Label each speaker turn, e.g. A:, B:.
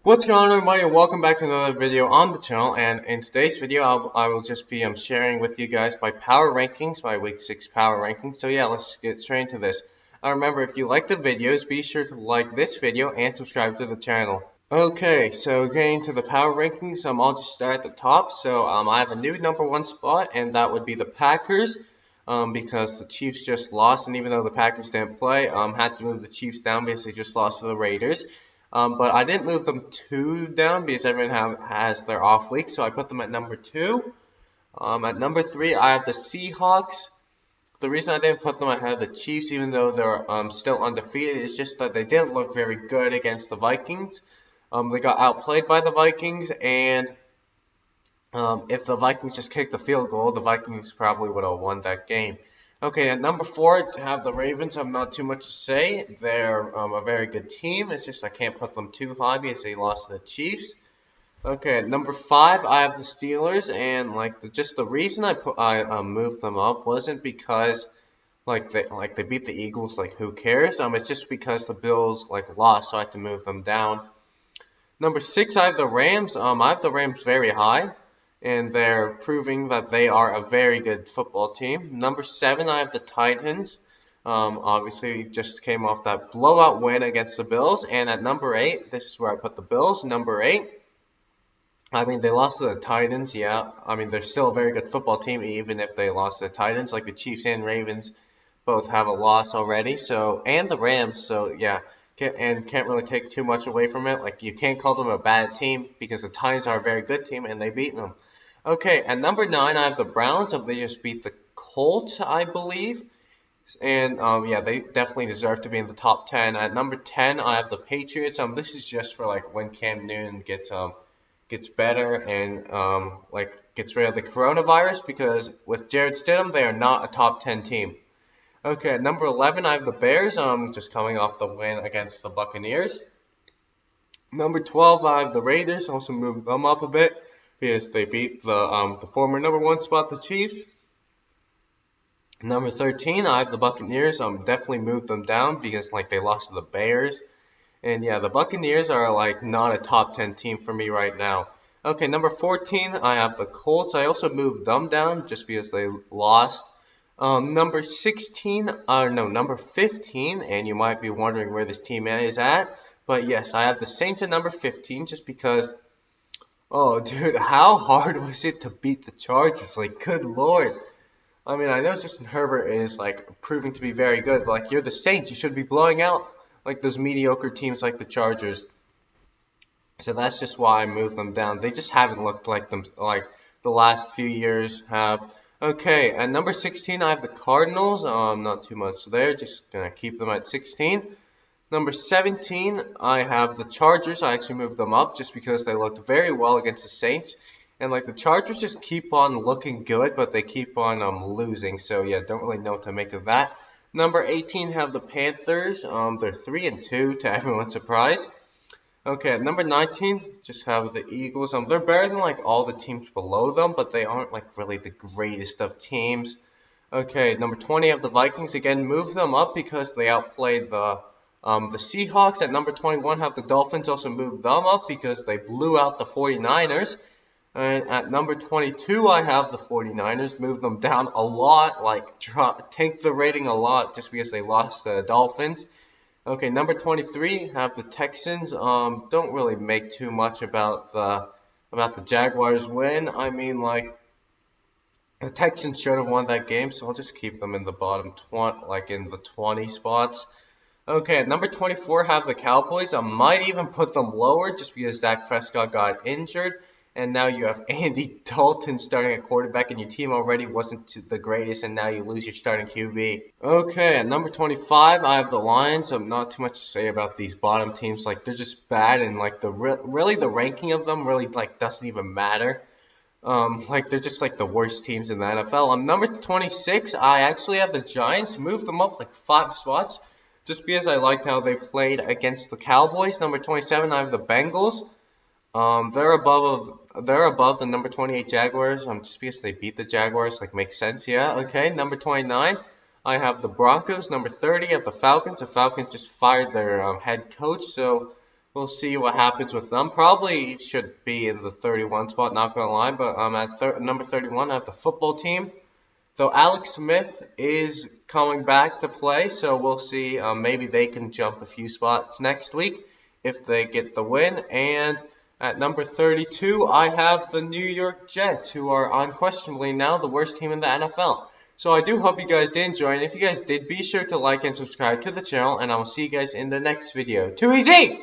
A: What's going on, everybody, and welcome back to another video on the channel. And in today's video, I will just be sharing with you guys my power rankings, my week 6 power rankings. So yeah, let's get straight into this. Remember, if you like the videos, be sure to like this video and subscribe to the channel. Okay, so getting to the power rankings, I'll just start at the top. So I have a new number 1 spot, and that would be the Packers. Because the Chiefs just lost, and even though the Packers didn't play, had to move the Chiefs down because they just lost to the Raiders. But I didn't move them too down because everyone has their off week, so I put them at number 2. At number 3, I have the Seahawks. The reason I didn't put them ahead of the Chiefs, even though they're still undefeated, is just that they didn't look very good against the Vikings. They got outplayed by the Vikings, and if the Vikings just kicked the field goal, the Vikings probably would have won that game. Okay, at number 4, to have the Ravens, I'm not too much to say. They're a very good team. It's just I can't put them too high because they lost to the Chiefs. Okay, at number 5, I have the Steelers, and just the reason I moved them up wasn't because they beat the Eagles. Like, who cares? It's just because the Bills lost, so I had to move them down. Number 6, I have the Rams. I have the Rams very high, and they're proving that they are a very good football team. Number 7, I have the Titans. Obviously, just came off that blowout win against the Bills. And at number 8, this is where I put the Bills. Number 8, they lost to the Titans, yeah. They're still a very good football team, even if they lost to the Titans. Like the Chiefs and Ravens both have a loss already. And the Rams, so yeah. Can't really take too much away from it. Like, you can't call them a bad team because the Titans are a very good team and they beat them. Okay, at number 9, I have the Browns. They just beat the Colts, I believe. And yeah, they definitely deserve to be in the top 10. At number 10, I have the Patriots. This is just for when Cam Newton gets better and gets rid of the coronavirus, because with Jared Stidham, they are not a top 10 team. Okay, at number 11, I have the Bears, just coming off the win against the Buccaneers. Number 12, I have the Raiders, also moved them up a bit because they beat the former number 1 spot, the Chiefs. Number 13, I have the Buccaneers. Definitely moved them down because they lost to the Bears. And yeah, the Buccaneers are not a top 10 team for me right now. Okay, number 14, I have the Colts. I also moved them down just because they lost. Number 15, and you might be wondering where this team is at, but yes, I have the Saints at number 15 just because, oh dude, how hard was it to beat the Chargers? Good lord. I know Justin Herbert is proving to be very good, but you're the Saints, you should be blowing out those mediocre teams like the Chargers. So that's just why I moved them down. They just haven't looked like the last few years have. Okay, at number 16, I have the Cardinals. Not too much there. Just going to keep them at 16. Number 17, I have the Chargers. I actually moved them up just because they looked very well against the Saints. And the Chargers just keep on looking good, but they keep on losing. So yeah, don't really know what to make of that. Number 18, have the Panthers. They're 3-2 to everyone's surprise. Okay, at number 19, just have the Eagles. They're better than all the teams below them, but they aren't really the greatest of teams. Okay, number 20, have the Vikings. Again, move them up because they outplayed the Seahawks. At number 21, have the Dolphins. Also move them up because they blew out the 49ers. And at number 22, I have the 49ers. Move them down a lot, tank the rating a lot just because they lost the Dolphins. Okay, number 23, have the Texans. Don't really make too much about the Jaguars win. The Texans should have won that game, so I'll just keep them in the bottom 20, in the 20 spots. Okay, at number 24, have the Cowboys. I might even put them lower just because Dak Prescott got injured. And now you have Andy Dalton starting at quarterback, and your team already wasn't the greatest, and now you lose your starting QB. Okay, at number 25, I have the Lions. Not too much to say about these bottom teams. They're just bad, and really the ranking of them really doesn't even matter. They're just the worst teams in the NFL. Number 26, I actually have the Giants. Moved them up 5 spots, just because I liked how they played against the Cowboys. Number 27, I have the Bengals. They're above the number 28 Jaguars. Just because they beat the Jaguars, makes sense. Yeah. Okay. Number 29, I have the Broncos. Number 30, I have the Falcons. The Falcons just fired their head coach, so We'll see what happens with them. Probably should be in the 31 spot, not gonna lie, but at number 31 I have the football team. Though Alex Smith is coming back to play, so we'll see. Maybe they can jump a few spots next week if they get the win. And at number 32, I have the New York Jets, who are unquestionably now the worst team in the NFL. So I do hope you guys did enjoy, and if you guys did, be sure to like and subscribe to the channel, and I will see you guys in the next video. Too easy!